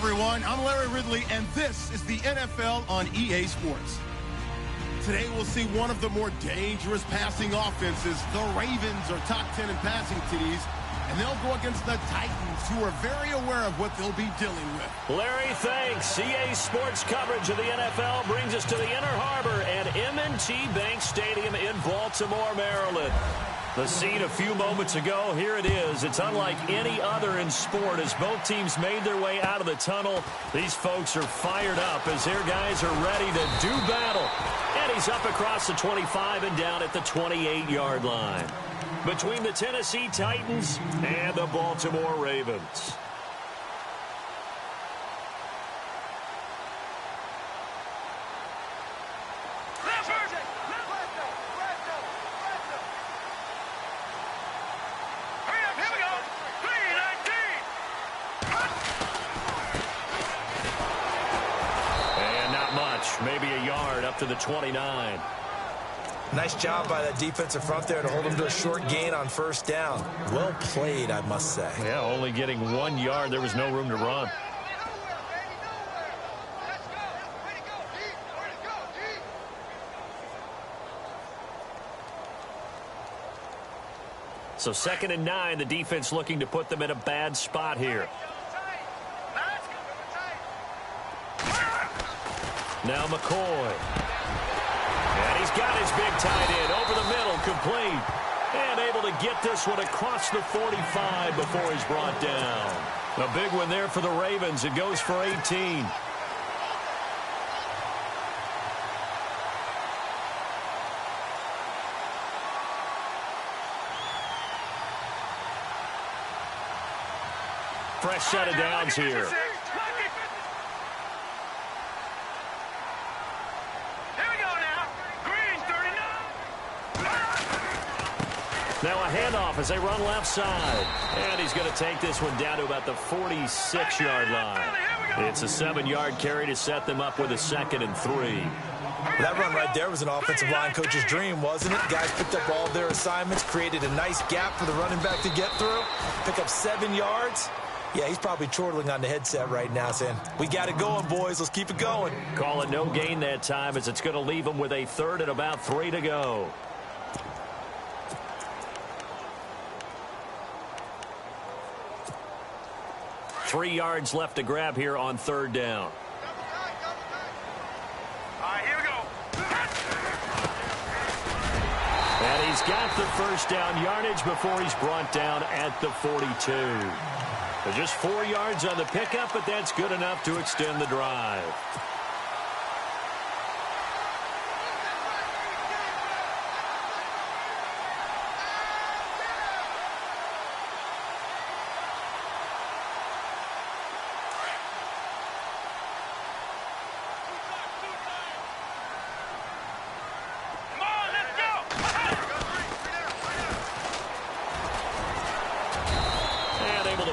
everyone. I'm Larry Ridley, and this is the NFL on EA Sports. Today, we'll see one of the more dangerous passing offenses. The Ravens are top 10 in passing TDs, and they'll go against the Titans, who are very aware of what they'll be dealing with. Larry, thanks. EA Sports coverage of the NFL brings us to the Inner Harbor at M&T Bank Stadium in Baltimore, Maryland. The scene a few moments ago, here it is. It's unlike any other in sport as both teams made their way out of the tunnel. These folks are fired up as their guys are ready to do battle. And he's up across the 25 and down at the 28-yard line. Between the Tennessee Titans and the Baltimore Ravens. Maybe a yard up to the 29. Nice job by that defensive front there to hold them to a short gain on first down. Well played, I must say. Yeah, only getting 1 yard. There was no room to run. So 2nd and 9, the defense looking to put them in a bad spot here. Now McCoy. And he's got his big tight end over the middle, complete. And able to get this one across the 45 before he's brought down. A big one there for the Ravens. It goes for 18. Fresh set of downs here. Now a handoff as they run left side. And he's going to take this one down to about the 46-yard line. It's a 7-yard carry to set them up with a 2nd and 3. That run right there was an offensive line coach's dream, wasn't it? Guys picked up all of their assignments, created a nice gap for the running back to get through, pick up 7 yards. Yeah, he's probably chortling on the headset right now saying, we got it going, boys. Let's keep it going. Call it no gain that time as it's going to leave them with a 3rd and about 3 to go. Three yards left to grab here on 3rd down. All right, here we go. And he's got the first down yardage before he's brought down at the 42. So just 4 yards on the pickup, but that's good enough to extend the drive.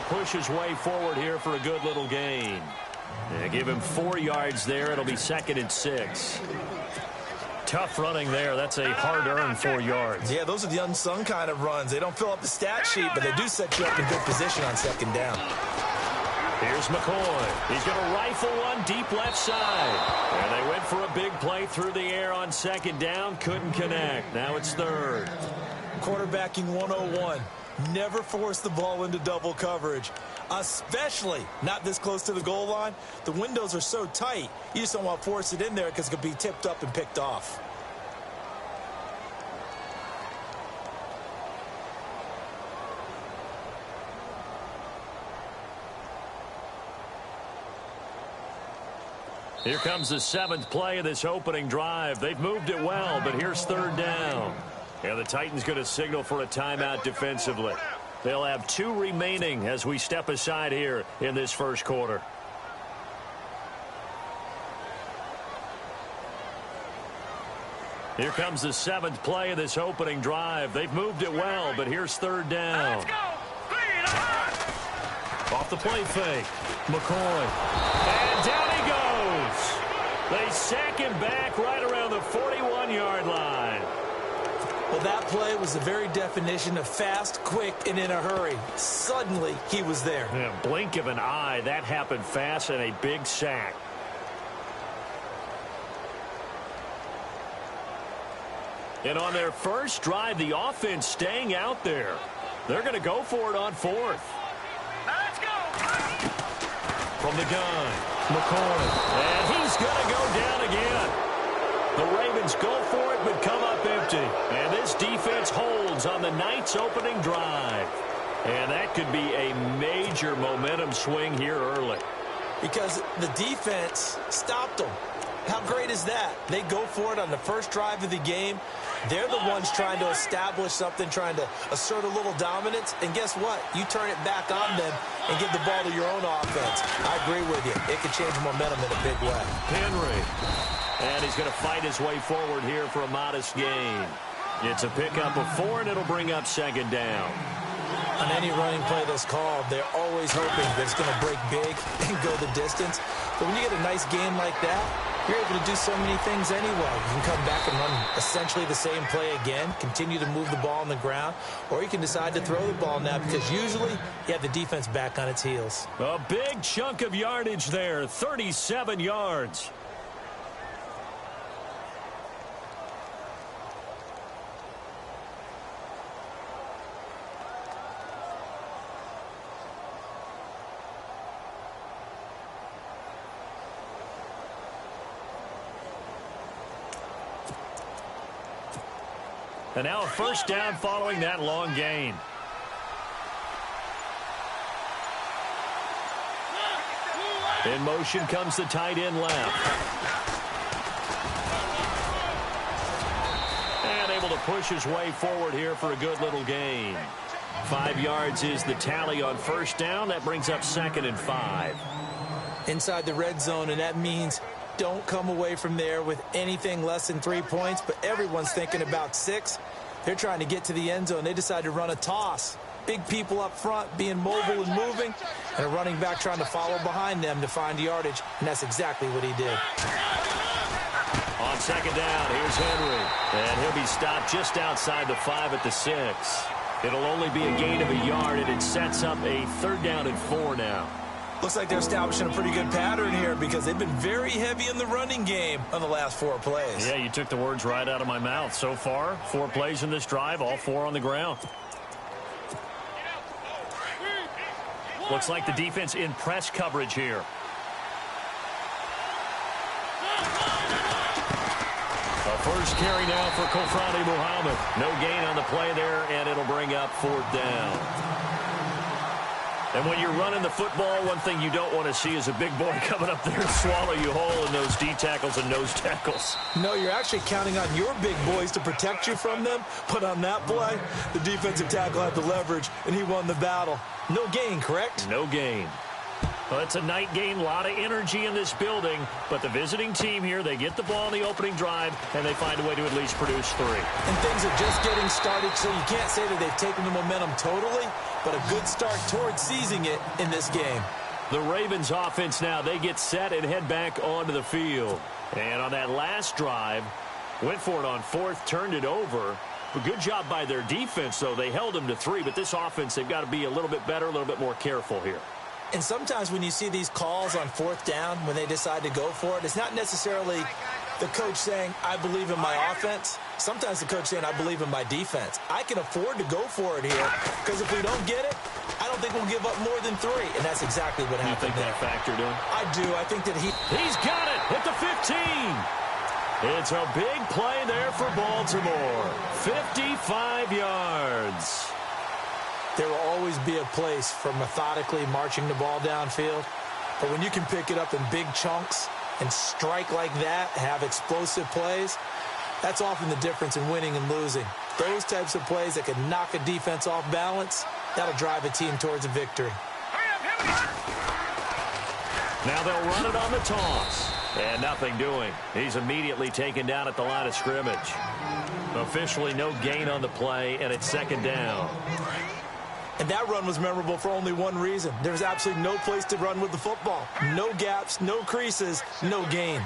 Push his way forward here for a good little gain. Yeah, give him 4 yards there. It'll be 2nd and 6. Tough running there. That's a hard-earned 4 yards. Yeah, those are the unsung kind of runs. They don't fill up the stat sheet, but they do set you up in good position on 2nd down. Here's McCoy. He's going to rifle one deep left side. And they went for a big play through the air on 2nd down. Couldn't connect. Now it's 3rd. Quarterbacking 101. Never force the ball into double coverage, especially not this close to the goal line. The windows are so tight, you just don't want to force it in there because it could be tipped up and picked off. Here comes the 7th play of this opening drive. They've moved it well, but here's 3rd down. Yeah, the Titans going to signal for a timeout defensively. They'll have 2 remaining as we step aside here in this first quarter. Here comes the 7th play of this opening drive. They've moved it well, but here's 3rd down. Let's go. 3 and a half. Off the play fake. McCoy. And down he goes. They sack him back right around the 41-yard line. Well, that play was the very definition of fast, quick, and in a hurry. Suddenly, he was there. Yeah, blink of an eye, that happened fast, and a big sack. And on their first drive, the offense staying out there. They're going to go for it on fourth. Let's go. From the gun, McCoy. And he's going to go down again. The Ravens go for it, but come up empty. And this defense holds on the night's opening drive. And that could be a major momentum swing here early. Because the defense stopped them. How great is that? They go for it on the first drive of the game. They're the ones trying to establish something, trying to assert a little dominance. And guess what? You turn it back on them and give the ball to your own offense. I agree with you. It could change momentum in a big way. Henry. And he's going to fight his way forward here for a modest gain. It's a pickup of 4, and it'll bring up second down. On any running play that's called, they're always hoping that it's going to break big and go the distance. But when you get a nice gain like that, you're able to do so many things anyway. You can come back and run essentially the same play again, continue to move the ball on the ground, or you can decide to throw the ball now because usually you have the defense back on its heels. A big chunk of yardage there, 37 yards. And now a first down following that long gain. In motion comes the tight end left. And able to push his way forward here for a good little gain. 5 yards is the tally on first down. That brings up 2nd and 5. Inside the red zone, and that means don't come away from there with anything less than 3 points, but everyone's thinking about 6. They're trying to get to the end zone. They decide to run a toss. Big people up front being mobile and moving, and a running back trying to follow behind them to find yardage, and that's exactly what he did. On second down, here's Henry, and he'll be stopped just outside the 5 at the 6. It'll only be a gain of a yard, and it sets up a 3rd down and 4 now. Looks like they're establishing a pretty good pattern here because they've been very heavy in the running game on the last 4 plays. Yeah, you took the words right out of my mouth. So far, 4 plays in this drive, all 4 on the ground. Looks like the defense in press coverage here. A first carry now for Kofrani Muhammad. No gain on the play there, and it'll bring up 4th down. And when you're running the football, one thing you don't want to see is a big boy coming up there and swallow you whole in those D tackles and nose tackles. No, you're actually counting on your big boys to protect you from them. But on that play, the defensive tackle had the leverage, and he won the battle. No gain, correct? No gain. Well, it's a night game, a lot of energy in this building. But the visiting team here, they get the ball in the opening drive, and they find a way to at least produce 3. And things are just getting started, so you can't say that they've taken the momentum totally, but a good start towards seizing it in this game. The Ravens offense now, they get set and head back onto the field. And on that last drive, went for it on 4th, turned it over. But good job by their defense, though. They held them to 3, but this offense, they've got to be a little bit better, a little bit more careful here. And sometimes when you see these calls on 4th down, when they decide to go for it, it's not necessarily the coach saying, I believe in my offense. Sometimes the coach saying, I believe in my defense. I can afford to go for it here because if we don't get it, I don't think we'll give up more than 3. And that's exactly what happened there. You think that factored in? I do. I think that He's got it at the 15. It's a big play there for Baltimore. 55 yards. There will always be a place for methodically marching the ball downfield. But when you can pick it up in big chunks and strike like that, have explosive plays, that's often the difference in winning and losing. Those types of plays that can knock a defense off balance, that'll drive a team towards a victory. Now they'll run it on the toss. And nothing doing. He's immediately taken down at the line of scrimmage. Officially no gain on the play, and it's 2nd down. And that run was memorable for only one reason. There's absolutely no place to run with the football. No gaps, no creases, no gain.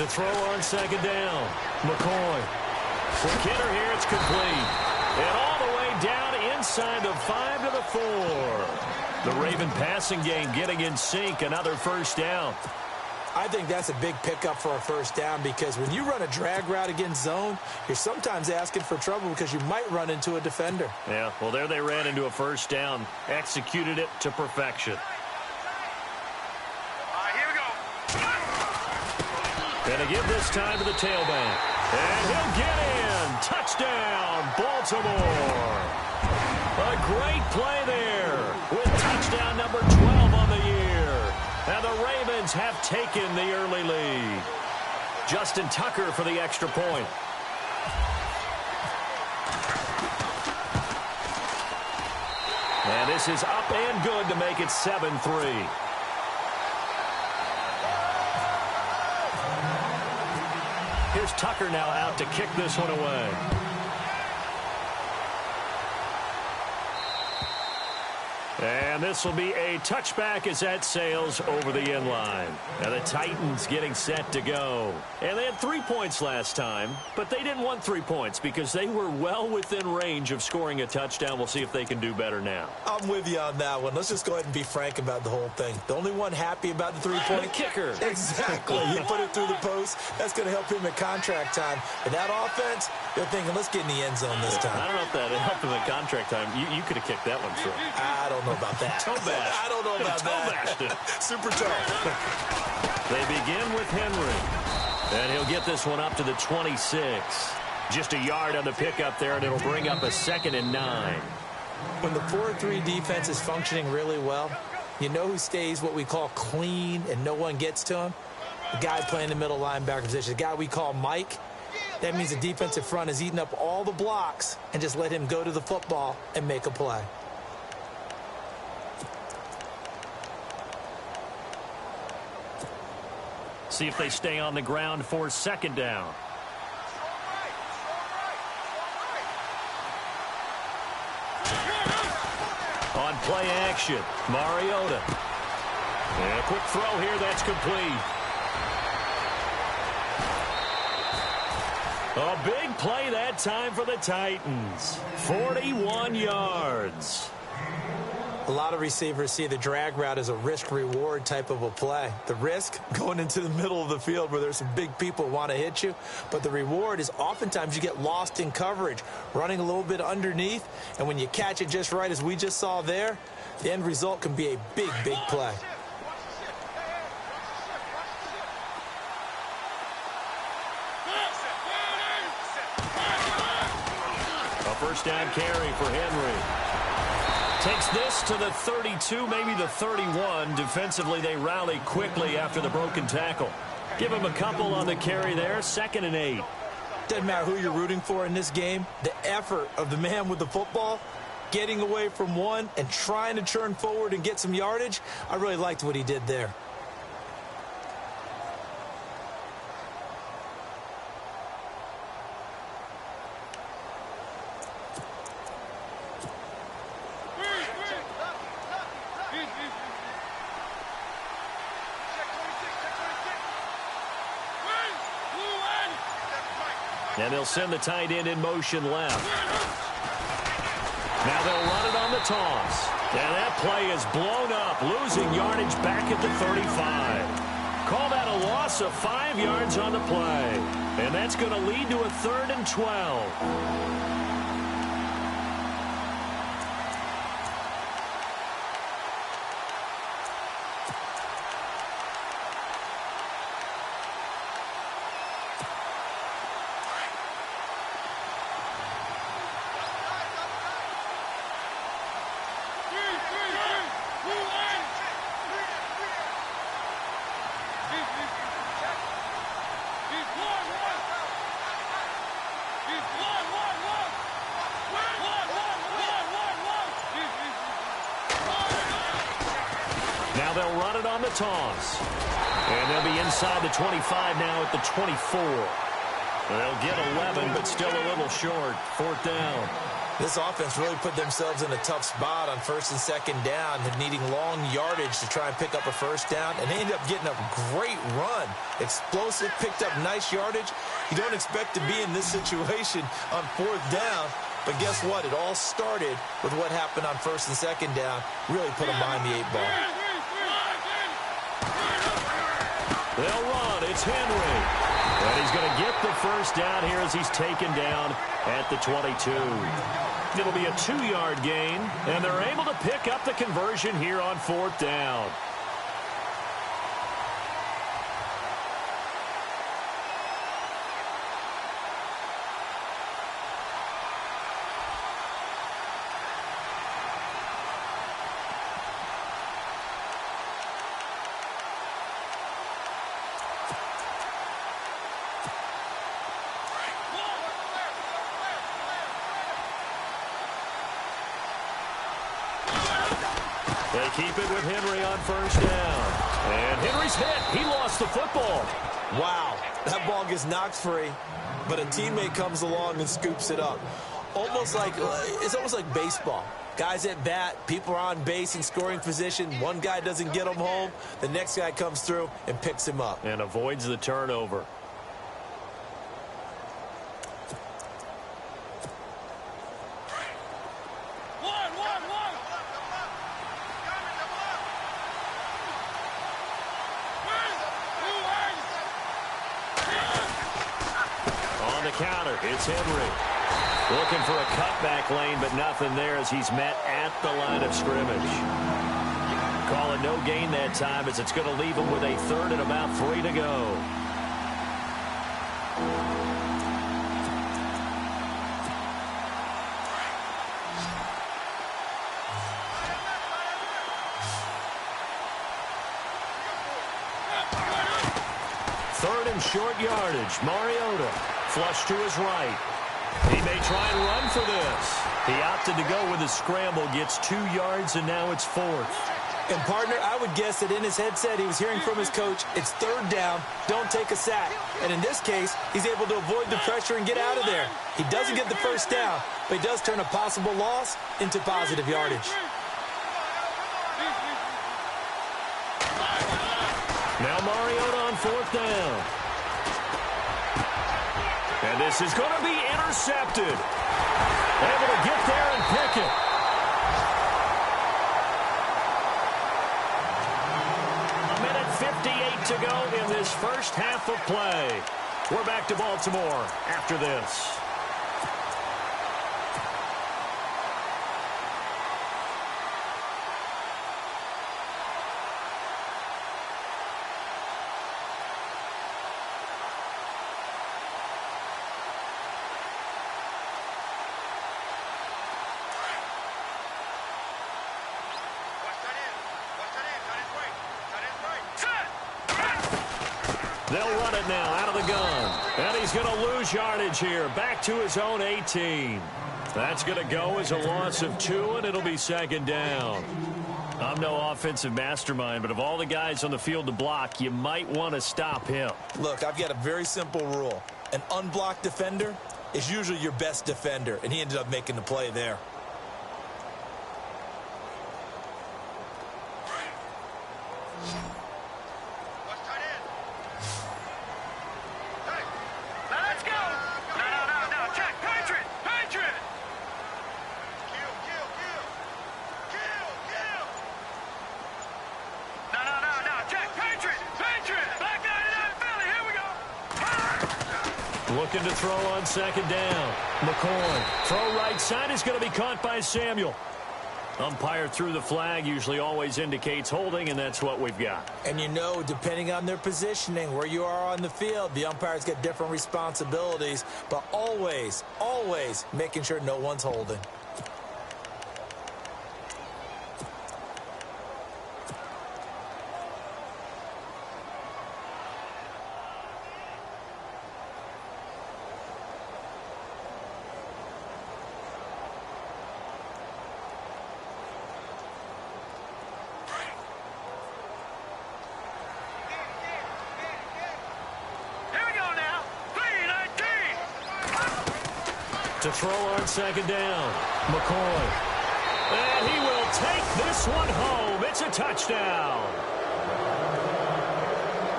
To throw on second down. McCoy. For Kinner here, it's complete. And all the way down inside the 5 to the 4. The Raven passing game getting in sync. Another first down. I think that's a big pickup for a first down because when you run a drag route against zone, you're sometimes asking for trouble because you might run into a defender. Yeah, well, there they ran into a first down. Executed it to perfection. Here we go. Gonna give this time to the tailback. And he'll get in. Touchdown, Baltimore. A great play there with touchdown number 12 on the year. And the Ravens have taken the early lead. Justin Tucker for the extra point. And this is up and good to make it 7-3. Here's Tucker now out to kick this one away. And this will be a touchback as that sails over the end line. Now the Titans getting set to go. And they had 3 points last time, but they didn't want 3 points because they were well within range of scoring a touchdown. We'll see if they can do better now. I'm with you on that one. Let's just go ahead and be frank about the whole thing. The only one happy about the three-point The kicker. Exactly. You put it through the post. That's going to help him at contract time. But that offense, they're thinking, let's get in the end zone this time. I don't know if that helped him at contract time. You could have kicked that one through. I don't know about that. Toe-bashed. I don't know about Toe-bashed that. it. Super tough. They begin with Henry. And he'll get this one up to the 26. Just a yard on the pickup there, and it'll bring up a 2nd and 9. When the 4-3 defense is functioning really well, you know who stays what we call clean and no one gets to him? The guy playing the middle linebacker position, the guy we call Mike. That means the defensive front is eating up all the blocks and just let him go to the football and make a play. See if they stay on the ground for 2nd down. On play action, Mariota. And a quick throw here, that's complete. A big play that time for the Titans. 41 yards. A lot of receivers see the drag route as a risk-reward type of a play. The risk, going into the middle of the field where there's some big people who want to hit you. But the reward is oftentimes you get lost in coverage, running a little bit underneath. And when you catch it just right, as we just saw there, the end result can be a big, big play. A first down carry for Henry. Takes this to the 32, maybe the 31. Defensively, they rally quickly after the broken tackle. Give him a couple on the carry there. 2nd and 8. Doesn't matter who you're rooting for in this game. The effort of the man with the football, getting away from one and trying to turn forward and get some yardage, I really liked what he did there. And they'll send the tight end in motion left. Now they'll run it on the toss. And that play is blown up, losing yardage back at the 35. Call that a loss of 5 yards on the play. And that's going to lead to a 3rd and 12. Now they'll run it on the toss. And they'll be inside the 25 now at the 24. They'll get 11, but still a little short. 4th down. This offense really put themselves in a tough spot on first and second down, needing long yardage to try and pick up a first down, and they ended up getting a great run. Explosive, picked up nice yardage. You don't expect to be in this situation on fourth down, but guess what? It all started with what happened on first and second down. Really put them behind the 8 ball. They'll run. It's Henry. And he's going to get the first down here as he's taken down at the 22. It'll be a 2-yard gain, and they're able to pick up the conversion here on fourth down. They keep it with Henry on first down. And Henry's hit. He lost the football. Wow, that ball gets knocked free, but a teammate comes along and scoops it up. It's almost like baseball. Guys at bat, people are on base in scoring position. One guy doesn't get him home. The next guy comes through and picks him up. And avoids the turnover. Counter. It's Henry. Looking for a cutback lane, but nothing there as he's met at the line of scrimmage. Call it no gain that time as it's going to leave him with a third and about 3 to go. Third and short yardage. Mariota. Flush to his right. He may try and run for this. He opted to go with a scramble, gets 2 yards, and now it's 4th. And, partner, I would guess that in his headset he was hearing from his coach, it's third down, don't take a sack. And in this case, he's able to avoid the pressure and get out of there. He doesn't get the first down, but he does turn a possible loss into positive yardage. Now Mariota on fourth down. And this is going to be intercepted. Able to get there and pick it. A minute 58 to go in this first half of play. We're back to Baltimore after this. They'll run it now out of the gun. And he's going to lose yardage here. Back to his own 18. That's going to go as a loss of 2, and it'll be second down. I'm no offensive mastermind, but of all the guys on the field to block, you might want to stop him. Look, I've got a very simple rule. An unblocked defender is usually your best defender, and he ended up making the play there. Looking to throw on second down. McCoy. Throw right side is going to be caught by Samuel. Umpire threw the flag, usually always indicates holding, and that's what we've got. And you know, depending on their positioning, where you are on the field, the umpires get different responsibilities, but always, always making sure no one's holding. To throw on second down, McCoy. And he will take this one home. It's a touchdown.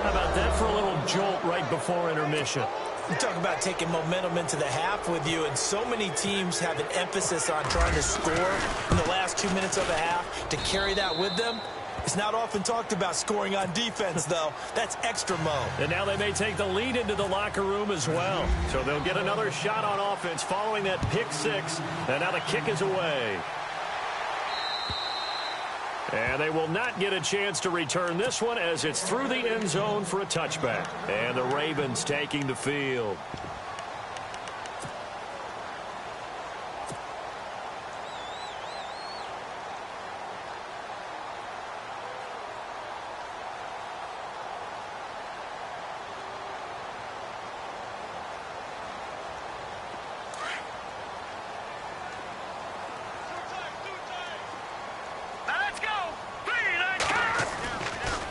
How about that for a little jolt right before intermission? You talk about taking momentum into the half with you, and so many teams have an emphasis on trying to score in the last 2 minutes of a half to carry that with them. It's not often talked about scoring on defense, though. That's extra mo. And now they may take the lead into the locker room as well. So they'll get another shot on offense following that pick six. And now the kick is away. And they will not get a chance to return this one as it's through the end zone for a touchback. And the Ravens taking the field.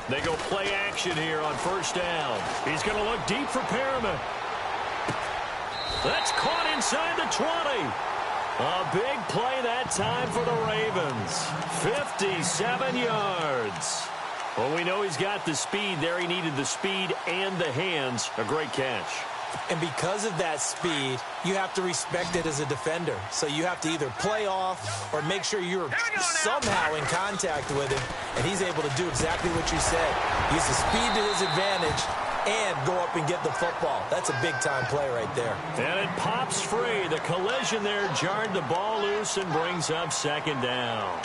They go play action here on first down. He's going to look deep for Perriman. That's caught inside the 20. A big play that time for the Ravens. 57 yards. Well, we know he's got the speed there. He needed the speed and the hands. A great catch. And because of that speed, you have to respect it as a defender. So you have to either play off or make sure you're somehow in contact with him. And he's able to do exactly what you said. Use the speed to his advantage and go up and get the football. That's a big-time play right there. And it pops free. The collision there jarred the ball loose and brings up second down.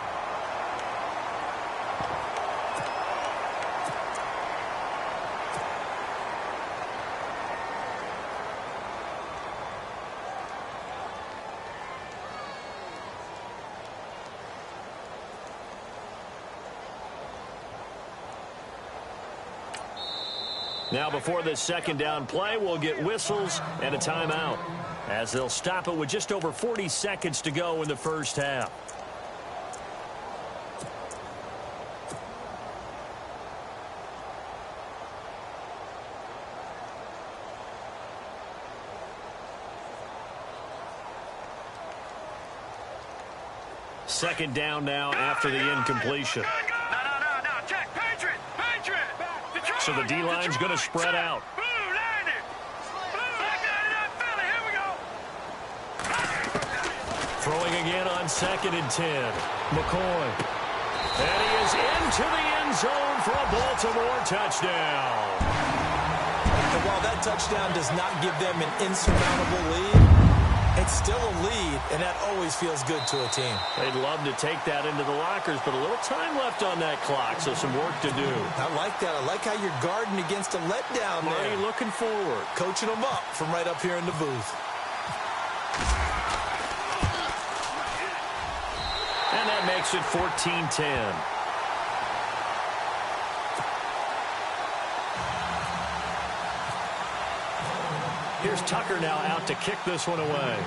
Now, before this second down play, we'll get whistles and a timeout, as they'll stop it with just over 40 seconds to go in the first half. Second down now after the incompletion. So the D-line's going to spread out. Throwing again on 2nd and 10. McCoy. And he is into the end zone for a Baltimore touchdown. And while that touchdown does not give them an insurmountable lead, it's still a lead, and that always feels good to a team. They'd love to take that into the lockers, but a little time left on that clock, so some work to do. I like that. I like how you're guarding against a letdown there. Marty looking forward. Coaching them up from right up here in the booth. And that makes it 14-10. Here's Tucker now out to kick this one away.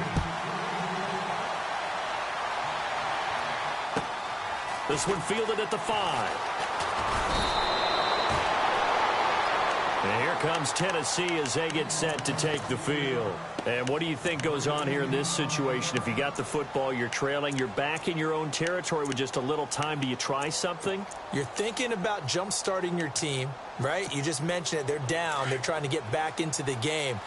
This one fielded at the 5. And here comes Tennessee as they get set to take the field. And what do you think goes on here in this situation? If you got the football, you're trailing, you're back in your own territory with just a little time. Do you try something? You're thinking about jump-starting your team, right? You just mentioned it. They're down. They're trying to get back into the game.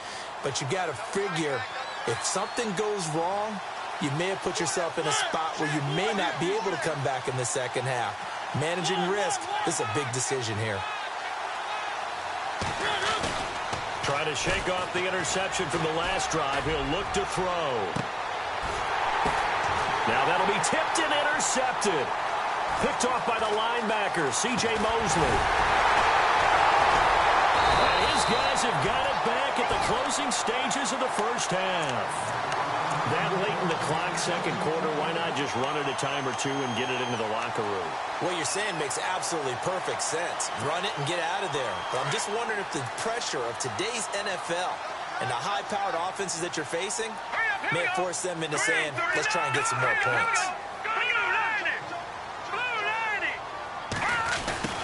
But you got to figure, if something goes wrong, you may have put yourself in a spot where you may not be able to come back in the second half. Managing risk, this is a big decision here. Try to shake off the interception from the last drive. He'll look to throw. Now that'll be tipped and intercepted. Picked off by the linebacker, C.J. Mosley. And his guys have got it back at the closing stages of the first half. That late in the clock, second quarter, why not just run it a time or two and get it into the locker room? What you're saying makes absolutely perfect sense. Run it and get out of there. But I'm just wondering if the pressure of today's NFL and the high-powered offenses that you're facing may force them into saying, let's try and get some more points.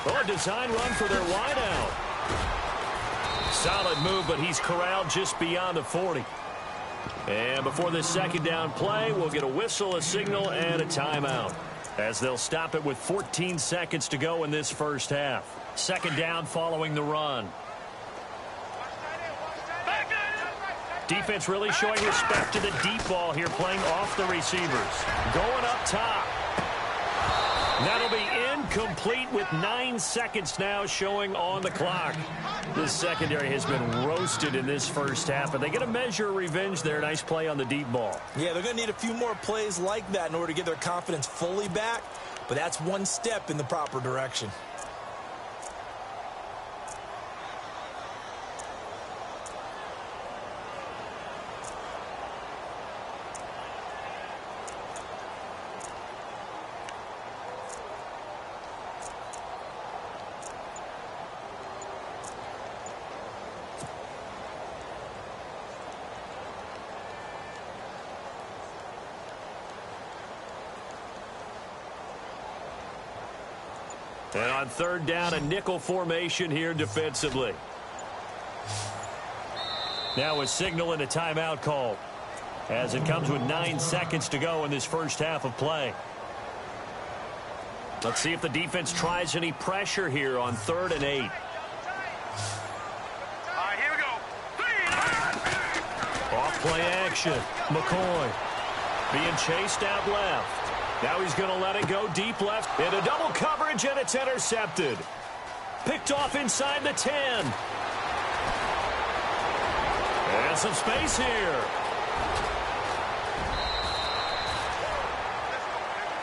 Oh, a design run for their wideout. Solid move, but he's corralled just beyond the 40. And before this second down play, we'll get a whistle, a signal, and a timeout, as they'll stop it with 14 seconds to go in this first half. Second down following the run. Defense really showing respect to the deep ball here, playing off the receivers. Going up top. That'll be incomplete with 9 seconds now showing on the clock. This secondary has been roasted in this first half, but they get a measure of revenge there. Nice play on the deep ball. Yeah, they're going to need a few more plays like that in order to get their confidence fully back, but that's one step in the proper direction. And on third down, a nickel formation here defensively. Now a signal and a timeout call, as it comes with 9 seconds to go in this first half of play. Let's see if the defense tries any pressure here on 3rd and 8. All right, here we go. 3 Off play action. McCoy being chased out left. Now he's going to let it go deep left into double coverage, and it's intercepted. Picked off inside the 10. And some space here.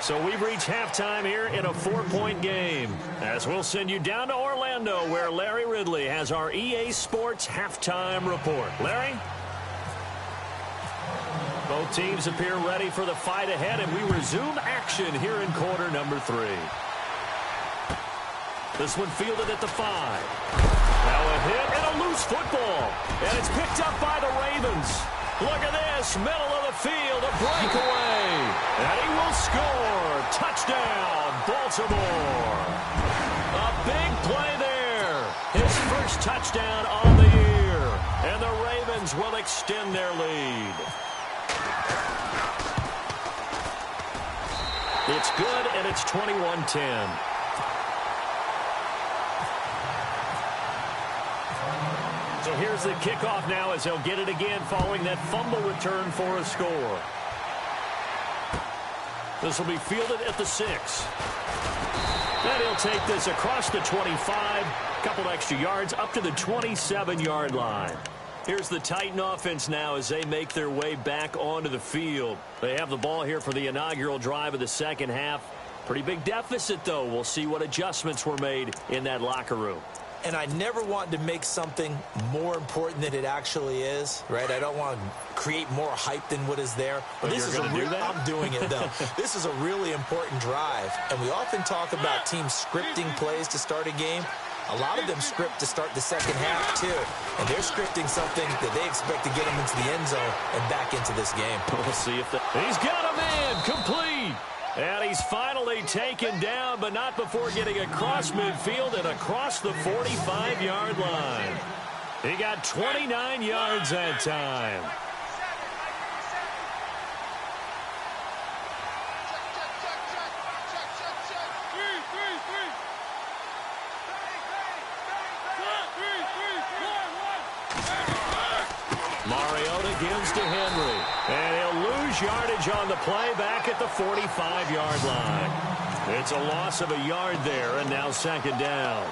So we've reached halftime here in a 4-point game, as we'll send you down to Orlando, where Larry Ridley has our EA Sports halftime report. Larry? Both teams appear ready for the fight ahead, and we resume action here in quarter number 3. This one fielded at the 5. Now a hit and a loose football, and it's picked up by the Ravens. Look at this, middle of the field, a breakaway, and he will score. Touchdown, Baltimore. A big play there. His first touchdown on the year, and the Ravens will extend their lead. It's good, and it's 21-10. So here's the kickoff now, as they'll get it again following that fumble return for a score. This will be fielded at the 6. And he'll take this across the 25, couple extra yards up to the 27-yard line. Here's the Titan offense now as they make their way back onto the field. They have the ball here for the inaugural drive of the second half. Pretty big deficit, though. We'll see what adjustments were made in that locker room. And I never want to make something more important than it actually is, right? I don't want to create more hype than what is there. But this is I'm doing it, though. This is a really important drive. And we often talk about teams scripting plays to start a game. A lot of them script to start the second half, too. And they're scripting something that they expect to get them into the end zone and back into this game. We'll see if he's got a man complete. And he's finally taken down, but not before getting across midfield and across the 45-yard line. He got 29 yards that time. Gives to Henry, and he'll lose yardage on the play back at the 45-yard line. It's a loss of a yard there, and now second down.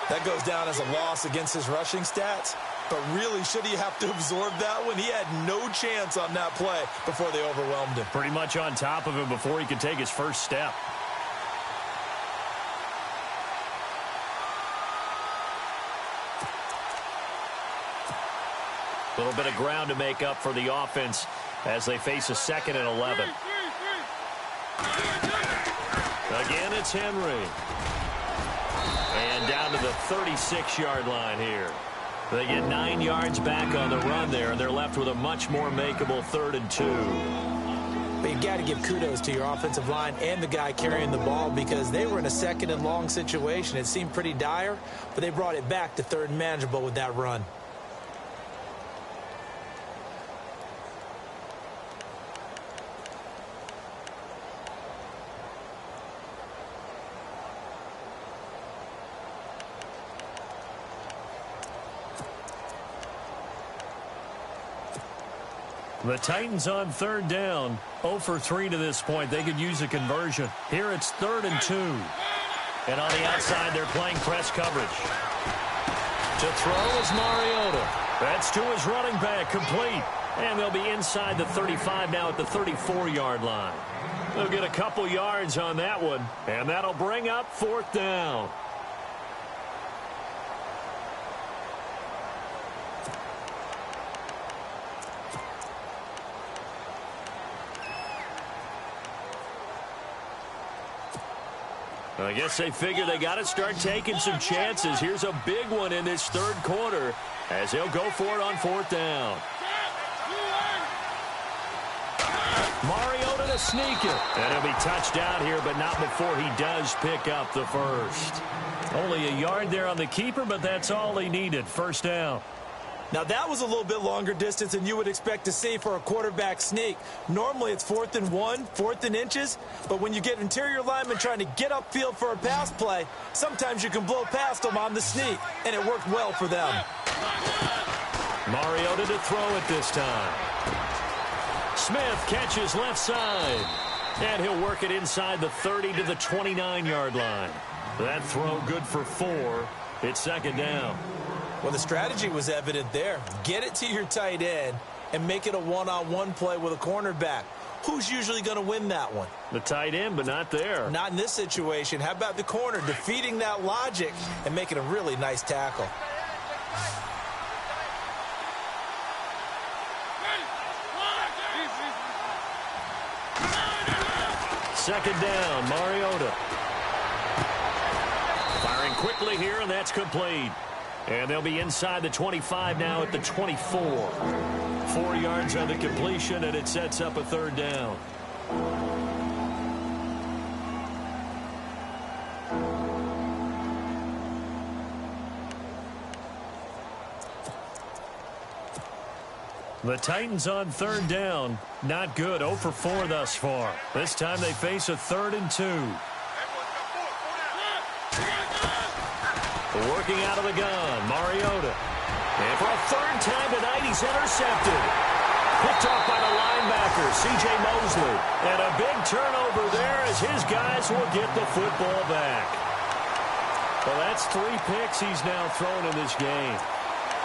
That goes down as a loss against his rushing stats, but really, should he have to absorb that one? He had no chance on that play before they overwhelmed him. Pretty much on top of him before he could take his first step. A little bit of ground to make up for the offense as they face a 2nd and 11. Again, it's Henry. And down to the 36-yard line here. They get 9 yards back on the run there, and they're left with a much more makeable 3rd and 2. But you've got to give kudos to your offensive line and the guy carrying the ball, because they were in a 2nd and long situation. It seemed pretty dire, but they brought it back to 3rd and manageable with that run. The Titans on third down. 0 for 3 to this point. They could use a conversion. Here it's 3rd and 2. And on the outside, they're playing press coverage. To throw is Mariota. That's to his running back, complete. And they'll be inside the 35 now at the 34-yard line. They'll get a couple yards on that one, and that'll bring up 4th down. I guess they figure they got to start taking some chances. Here's a big one in this 3rd quarter as they'll go for it on 4th down. Mariota to sneak it. And he'll be touched out here, but not before he does pick up the first. Only a yard there on the keeper, but that's all he needed. 1st down. Now, that was a little bit longer distance than you would expect to see for a quarterback sneak. Normally, it's 4th and 1, 4th and inches. But when you get interior linemen trying to get upfield for a pass play, sometimes you can blow past them on the sneak, and it worked well for them. Mariota to throw it this time. Smith catches left side. And he'll work it inside the 30 to the 29-yard line. That throw good for 4. It's 2nd down. Well, the strategy was evident there. Get it to your tight end and make it a one-on-one play with a cornerback. Who's usually going to win that one? The tight end, but not there. Not in this situation. How about the corner defeating that logic and making a really nice tackle? Second down, Mariota. Firing quickly here, and that's complete. And they'll be inside the 25 now at the 24. 4 yards on the completion, and it sets up a 3rd down. The Titans on 3rd down. Not good. 0 for 4 thus far. This time they face a 3rd and 2. Working out of the gun, Mariota. And for a 3rd time tonight, he's intercepted. Picked off by the linebacker, C.J. Mosley. And a big turnover there as his guys will get the football back. Well, that's 3 picks he's now thrown in this game.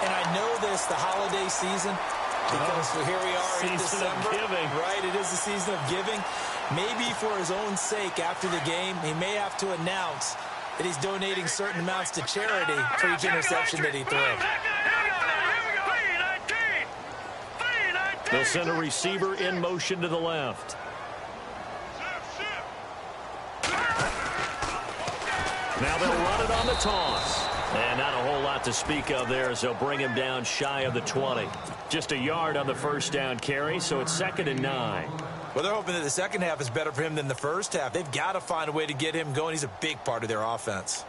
And I know this, the holiday season, because here we are in December. Right, it is the season of giving. Maybe for his own sake after the game, he may have to announce that he's donating certain amounts to charity for each interception that he throws. They'll send a receiver in motion to the left. Now they'll run it on the toss. And not a whole lot to speak of there as they'll bring him down shy of the 20. Just a yard on the 1st down carry, so it's 2nd and 9. Well, they're hoping that the second half is better for him than the first half. They've got to find a way to get him going. He's a big part of their offense.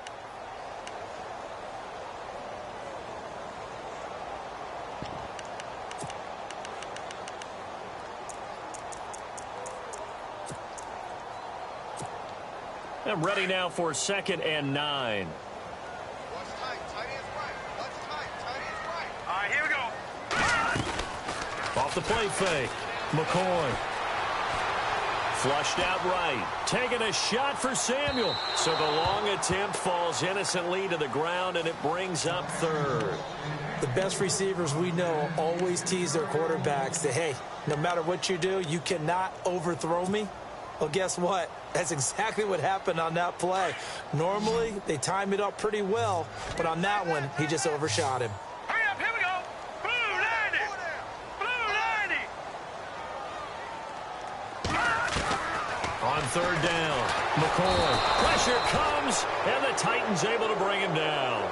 I'm ready now for 2nd and 9. Here we go. Off the play fake. McCoy. Flushed out right. Taking a shot for Samuel. So the long attempt falls innocently to the ground, and it brings up 3rd. The best receivers we know always tease their quarterbacks that, hey, no matter what you do, you cannot overthrow me. Well, guess what? That's exactly what happened on that play. Normally, they time it up pretty well, but on that one, he just overshot him. Hurry up, here we go. Blue 90. Blue 90. On 3rd down, McCoy. Pressure comes, and the Titans able to bring him down.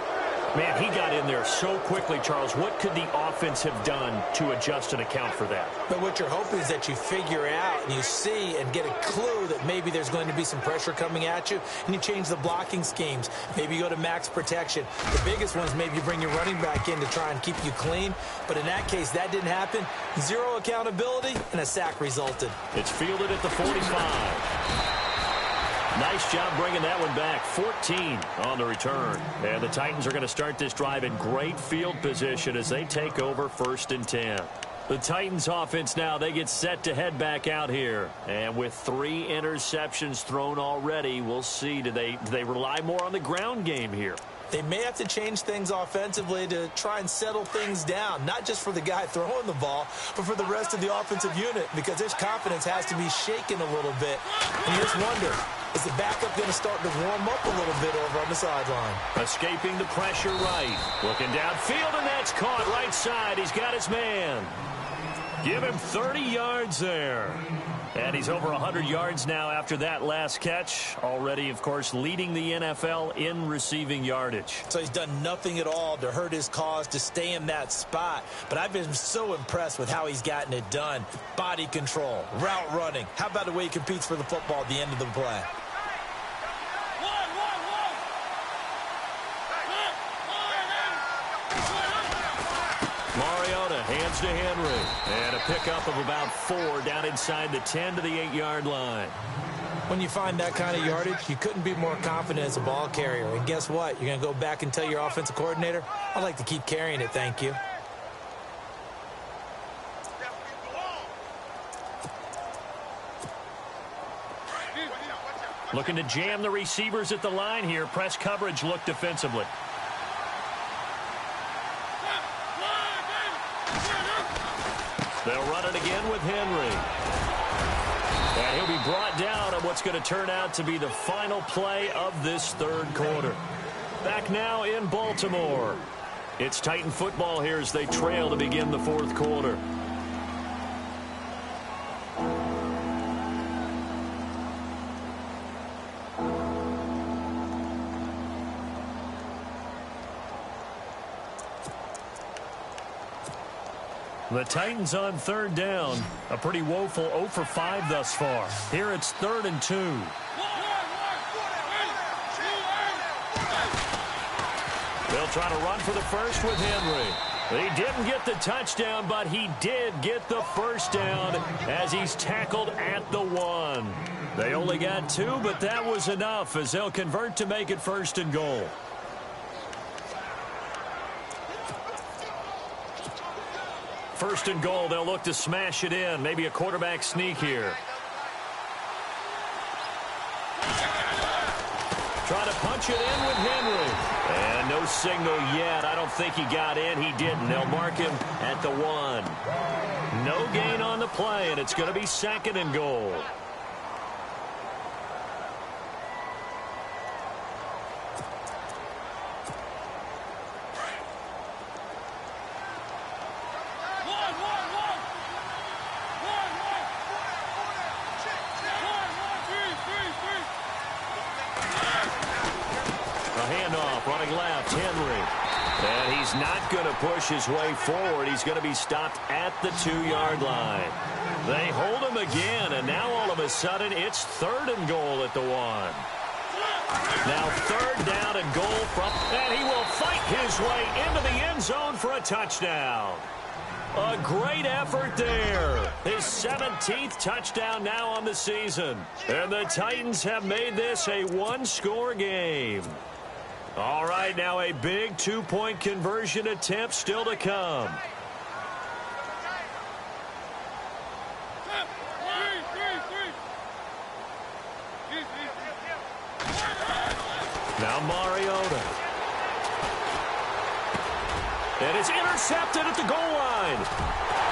Man, he got in there so quickly, Charles. What could the offense have done to adjust and account for that? But what you're hoping is that you figure out and you see and get a clue that maybe there's going to be some pressure coming at you, and you change the blocking schemes. Maybe you go to max protection. The biggest one is maybe you bring your running back in to try and keep you clean. But in that case, that didn't happen. 0 accountability, and a sack resulted. It's fielded at the 45. Nice job bringing that one back. 14 on the return. And the Titans are going to start this drive in great field position as they take over 1st and 10. The Titans offense now, they get set to head back out here. And with 3 interceptions thrown already, we'll see. Do they rely more on the ground game here? They may have to change things offensively to try and settle things down, not just for the guy throwing the ball, but for the rest of the offensive unit, because his confidence has to be shaken a little bit. And you just wonder, is the backup going to start to warm up a little bit over on the sideline? Escaping the pressure right. Looking downfield, and that's caught right side. He's got his man. Give him 30 yards there. And he's over 100 yards now after that last catch. Already, of course, leading the NFL in receiving yardage. So he's done nothing at all to hurt his cause to stay in that spot. But I've been so impressed with how he's gotten it done. Body control, route running. How about the way he competes for the football at the end of the play? Mariota hands to Henry. And a pickup of about 4 down inside the 10 to the 8-yard line. When you find that kind of yardage, you couldn't be more confident as a ball carrier. And guess what? You're going to go back and tell your offensive coordinator, I'd like to keep carrying it, thank you. Looking to jam the receivers at the line here. Press coverage look defensively. They'll run it again with Henry. And he'll be brought down on what's going to turn out to be the final play of this third quarter. Back now in Baltimore. It's Titan football here as they trail to begin the fourth quarter. The Titans on third down. A pretty woeful 0 for 5 thus far. Here it's 3rd and 2. They'll try to run for the first with Henry. He didn't get the touchdown, but he did get the first down as he's tackled at the 1. They only got 2, but that was enough as they'll convert to make it 1st and goal. First and goal, they'll look to smash it in. Maybe a quarterback sneak here. Trying to punch it in with Henry. And no signal yet. I don't think he got in. He didn't. They'll mark him at the 1. No gain on the play, and it's going to be 2nd and goal. Running left, Henry. And he's not going to push his way forward. He's going to be stopped at the 2-yard line. They hold him again, and now all of a sudden it's 3rd and goal at the 1. Now 3rd down and goal and he will fight his way into the end zone for a touchdown. A great effort there. His 17th touchdown now on the season. And the Titans have made this a 1-score game. All right, now a big 2-point conversion attempt still to come. Now Mariota. And it's intercepted at the goal line.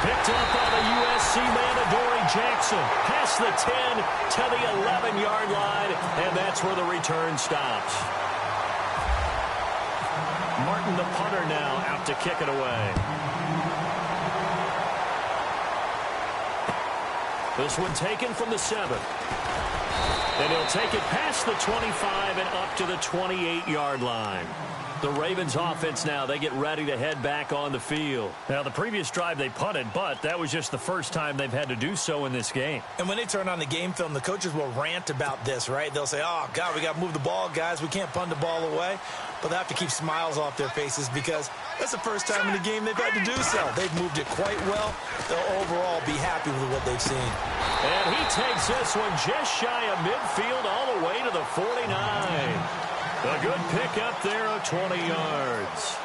Picked up by the USC man, Adoree Jackson. Past the 10 to the 11-yard line, and that's where the return stops. Martin, the punter, now out to kick it away. This one taken from the 7. And he'll take it past the 25 and up to the 28-yard line. The Ravens offense now, they get ready to head back on the field. Now, the previous drive they punted, but that was just the first time they've had to do so in this game. And when they turn on the game film, the coaches will rant about this, right? They'll say, oh, God, we got to move the ball, guys. We can't punt the ball away. But they have to keep smiles off their faces because that's the first time in the game they've had to do so. They've moved it quite well. They'll overall be happy with what they've seen. And he takes this one just shy of midfield all the way to the 49. A good pickup there of 20 yards.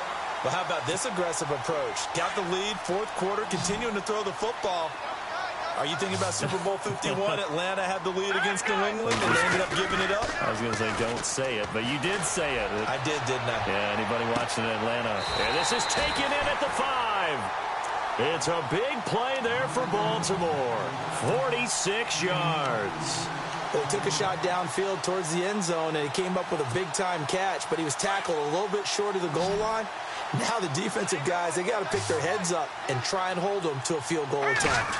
Well, how about this aggressive approach? Got the lead, fourth quarter, continuing to throw the football. Are you thinking about Super Bowl 51? Atlanta had the lead against New England, and they ended up giving it up? I was going to say, don't say it, but you did say it. I did, didn't I? Yeah, anybody watching Atlanta? And this is taken in at the 5. It's a big play there for Baltimore. 46 yards. Well, he took a shot downfield towards the end zone, and he came up with a big-time catch, but he was tackled a little bit short of the goal line. Now the defensive guys, they got to pick their heads up and try and hold them to a field goal attempt.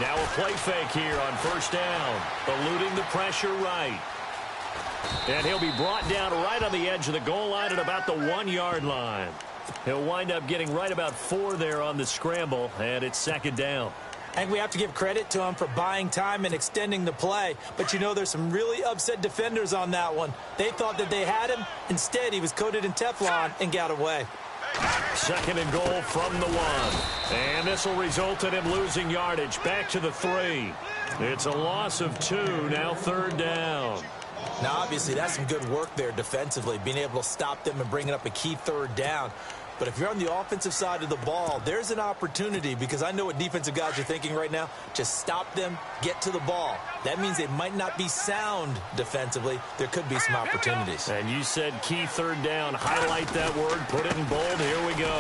Now a play fake here on first down, eluding the pressure right. And he'll be brought down right on the edge of the goal line at about the 1-yard line. He'll wind up getting right about 4 there on the scramble, and it's second down. I think we have to give credit to him for buying time and extending the play. But, you know, there's some really upset defenders on that one. They thought that they had him. Instead, he was coated in Teflon and got away. Second and goal from the 1. And this will result in him losing yardage back to the 3. It's a loss of 2, now third down. Now, obviously, that's some good work there defensively, being able to stop them and bringing up a key third down. But if you're on the offensive side of the ball, there's an opportunity, because I know what defensive guys are thinking right now. Just stop them, get to the ball. That means they might not be sound defensively. There could be some opportunities. And you said key third down. Highlight that word. Put it in bold. Here we go.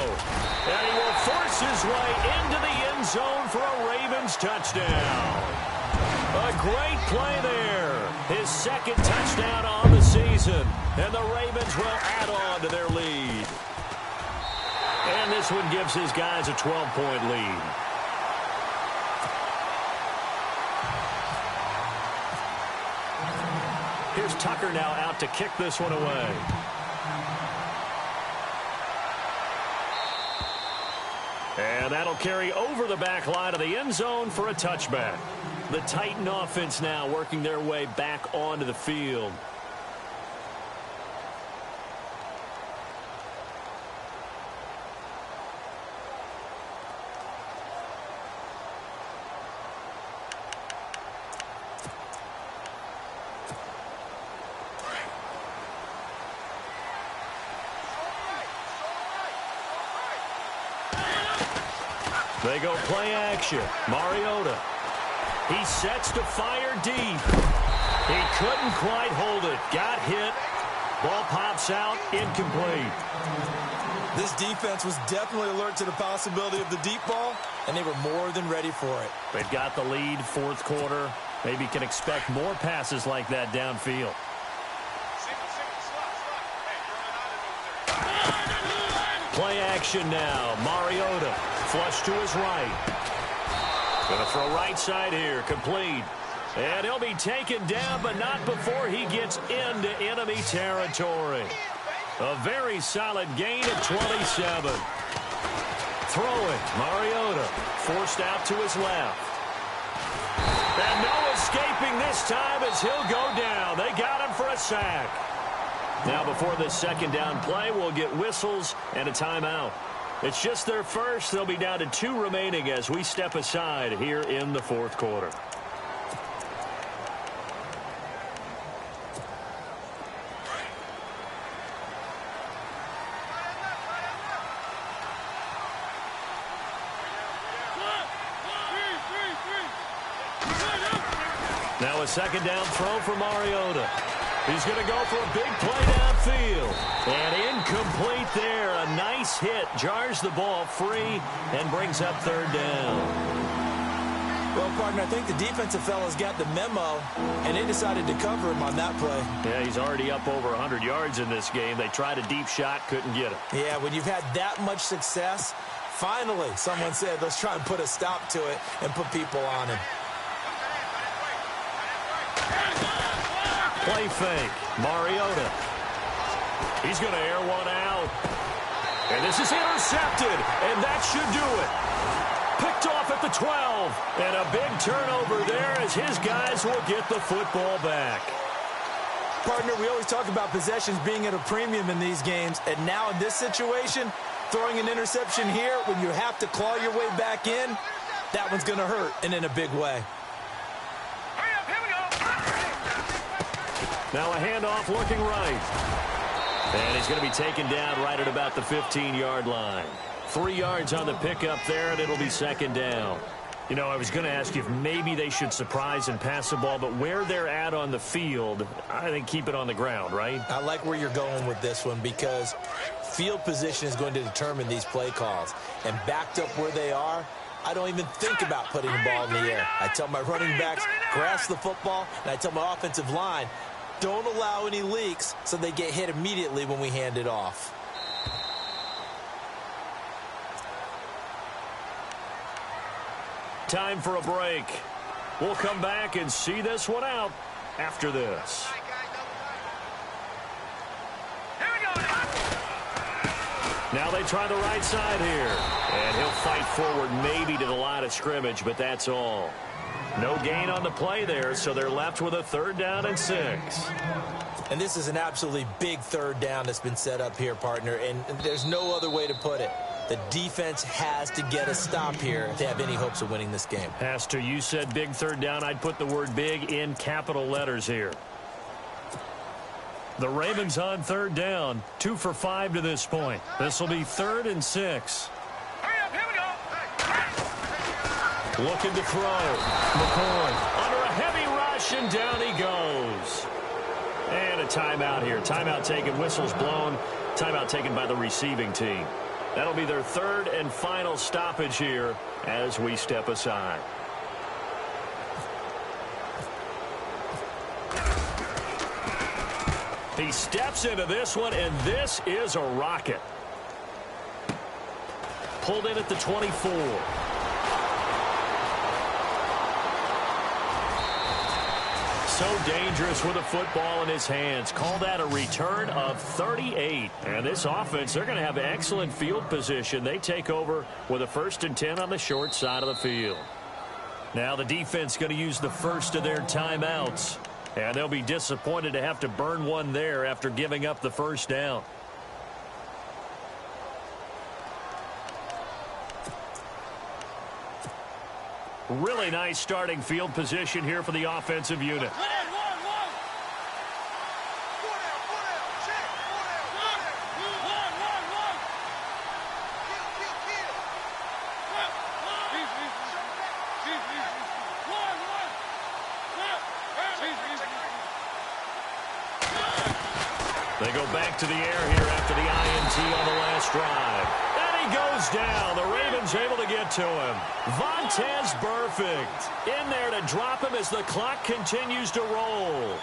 And he will force his way into the end zone for a Ravens touchdown. A great play there. His second touchdown on the season. And the Ravens will add on to their lead. And this one gives his guys a 12-point lead. Here's Tucker now out to kick this one away. And that'll carry over the back line of the end zone for a touchback. The Titan offense now working their way back onto the field. They go play action. Mariota. He sets to fire deep. He couldn't quite hold it. Got hit. Ball pops out. Incomplete. This defense was definitely alert to the possibility of the deep ball, and they were more than ready for it. They've got the lead, fourth quarter. Maybe can expect more passes like that downfield. Play action now. Mariota. Flush to his right. Going to throw right side here. Complete. And he'll be taken down, but not before he gets into enemy territory. A very solid gain of 27. Throw it. Mariota forced out to his left. And no escaping this time as he'll go down. They got him for a sack. Now before this second down play, we'll get whistles and a timeout. It's just their first. They'll be down to 2 remaining as we step aside here in the fourth quarter. Now a second down throw for Mariota. He's going to go for a big play downfield. And incomplete there. A nice hit. Jars the ball free and brings up third down. Well, partner, I think the defensive fellas got the memo, and they decided to cover him on that play. Yeah, he's already up over 100 yards in this game. They tried a deep shot, couldn't get it. Yeah, when you've had that much success, finally someone said, let's try and put a stop to it and put people on him. Play fake. Mariota. He's going to air one out. And this is intercepted. And that should do it. Picked off at the 12. And a big turnover there as his guys will get the football back. Partner, we always talk about possessions being at a premium in these games. And now in this situation, throwing an interception here when you have to claw your way back in, that one's going to hurt, and in a big way. Now a handoff looking right. And he's going to be taken down right at about the 15-yard line. 3 yards on the pickup there, and it'll be second down. You know, I was going to ask you if maybe they should surprise and pass the ball, but where they're at on the field, I think keep it on the ground, right? I like where you're going with this one because field position is going to determine these play calls. And backed up where they are, I don't even think about putting the ball in the air. I tell my running backs, grasp the football, and I tell my offensive line, don't allow any leaks so they get hit immediately when we hand it off. Time for a break. We'll come back and see this one out after this. Here we go. Now they try the right side here. And he'll fight forward maybe to the line of scrimmage, but that's all. No gain on the play there, so they're left with a 3rd down and 6. And this is an absolutely big 3rd down that's been set up here, partner, and there's no other way to put it. The defense has to get a stop here if they have any hopes of winning this game. Pastor, you said big 3rd down. I'd put the word big in capital letters here. The Ravens on 3rd down, 2 for 5 to this point. This will be 3rd and 6. Hurry up, here we go. Looking to throw. McCoy under a heavy rush, and down he goes. And a timeout here. Timeout taken, whistles blown. Timeout taken by the receiving team. That'll be their 3rd and final stoppage here as we step aside. He steps into this one, and this is a rocket. Pulled in at the 24. So dangerous with a football in his hands. Call that a return of 38. And this offense, they're going to have excellent field position. They take over with a 1st and 10 on the short side of the field. Now the defense going to use the first of their timeouts. And they'll be disappointed to have to burn one there after giving up the 1st down. Really nice starting field position here for the offensive unit. They go back to the air here after the INT on the last drive. And he goes down. The Ravens able to get to him. Vontaze Burfict in there to drop him as the clock continues to roll.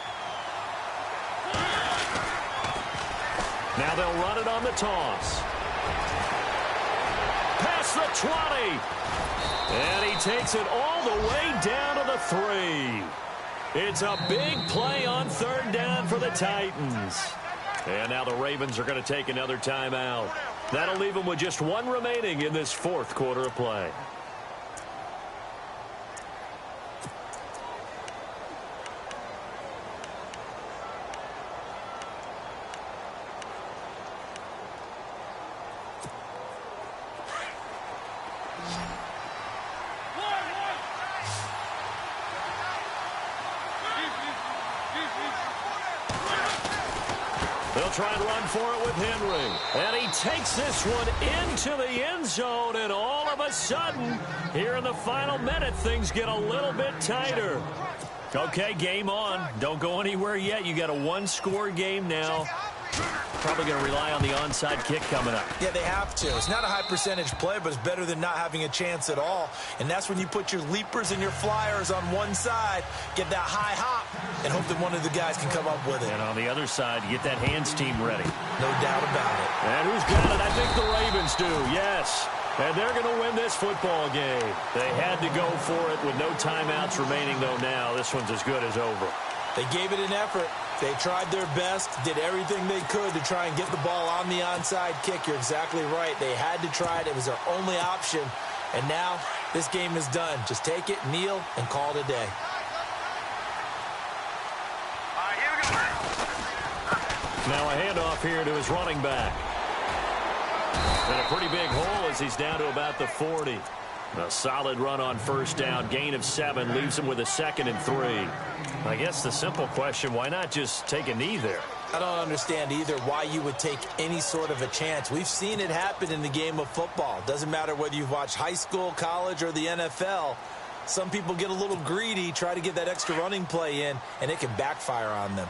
Now they'll run it on the toss. Past the 20. And he takes it all the way down to the 3. It's a big play on 3rd down for the Titans. And now the Ravens are going to take another timeout. That'll leave them with just 1 remaining in this 4th quarter of play. They'll try and run for it with Henry. And he takes this one into the end zone. And all of a sudden, here in the final minute, things get a little bit tighter. Okay, game on. Don't go anywhere yet. You got a 1-score game now. Probably going to rely on the onside kick coming up. Yeah, they have to. It's not a high percentage play, but it's better than not having a chance at all. And that's when you put your leapers and your flyers on one side, get that high hop, and hope that one of the guys can come up with it. And on the other side, you get that hands team ready. No doubt about it. And who's got it? I think the Ravens do, yes. And they're going to win this football game. They had to go for it with no timeouts remaining, though, now. This one's as good as over. They gave it an effort. They tried their best, did everything they could to try and get the ball on the onside kick. You're exactly right. They had to try it. It was their only option. And now this game is done. Just take it, kneel, and call it a day. All right, here we go. Now a handoff here to his running back. And a pretty big hole as he's down to about the 40. A solid run on first down. Gain of 7 leaves him with a 2nd and 3. I guess the simple question, why not just take a knee there? I don't understand either why you would take any sort of a chance. We've seen it happen in the game of football. Doesn't matter whether you've watched high school, college, or the NFL. Some people get a little greedy, try to get that extra running play in, and it can backfire on them.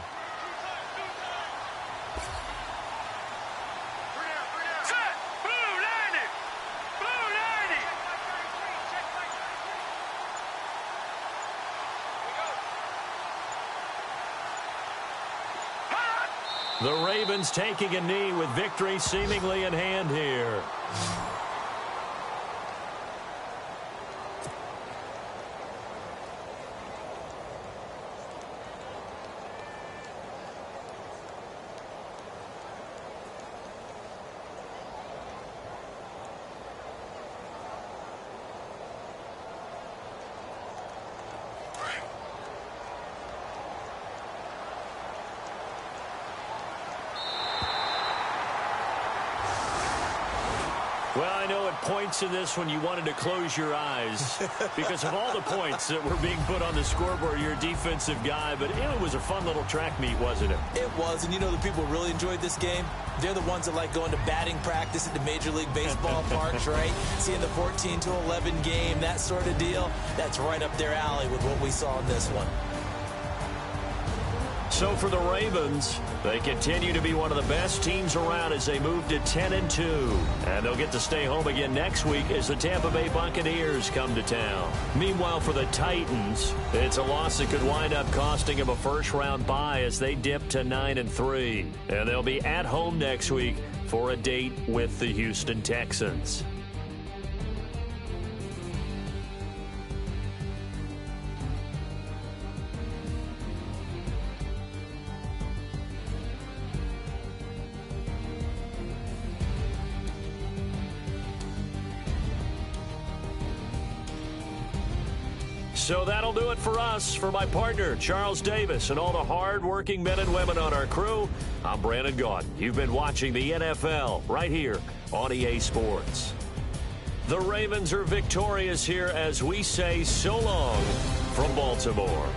The Ravens taking a knee with victory seemingly in hand here. Well, I know at points in this when you wanted to close your eyes because of all the points that were being put on the scoreboard. You're a defensive guy, but it was a fun little track meet, wasn't it? It was, and you know the people who really enjoyed this game? They're the ones that like going to batting practice at the Major League Baseball parks, right? Seeing the 14-11 game, that sort of deal. That's right up their alley with what we saw in this one. So for the Ravens, they continue to be one of the best teams around as they move to 10-2. And they'll get to stay home again next week as the Tampa Bay Buccaneers come to town. Meanwhile, for the Titans, it's a loss that could wind up costing them a first-round bye as they dip to 9-3. And they'll be at home next week for a date with the Houston Texans. So that'll do it for us. For my partner, Charles Davis, and all the hard-working men and women on our crew, I'm Brandon Gaudin. You've been watching the NFL right here on EA Sports. The Ravens are victorious here as we say so long from Baltimore.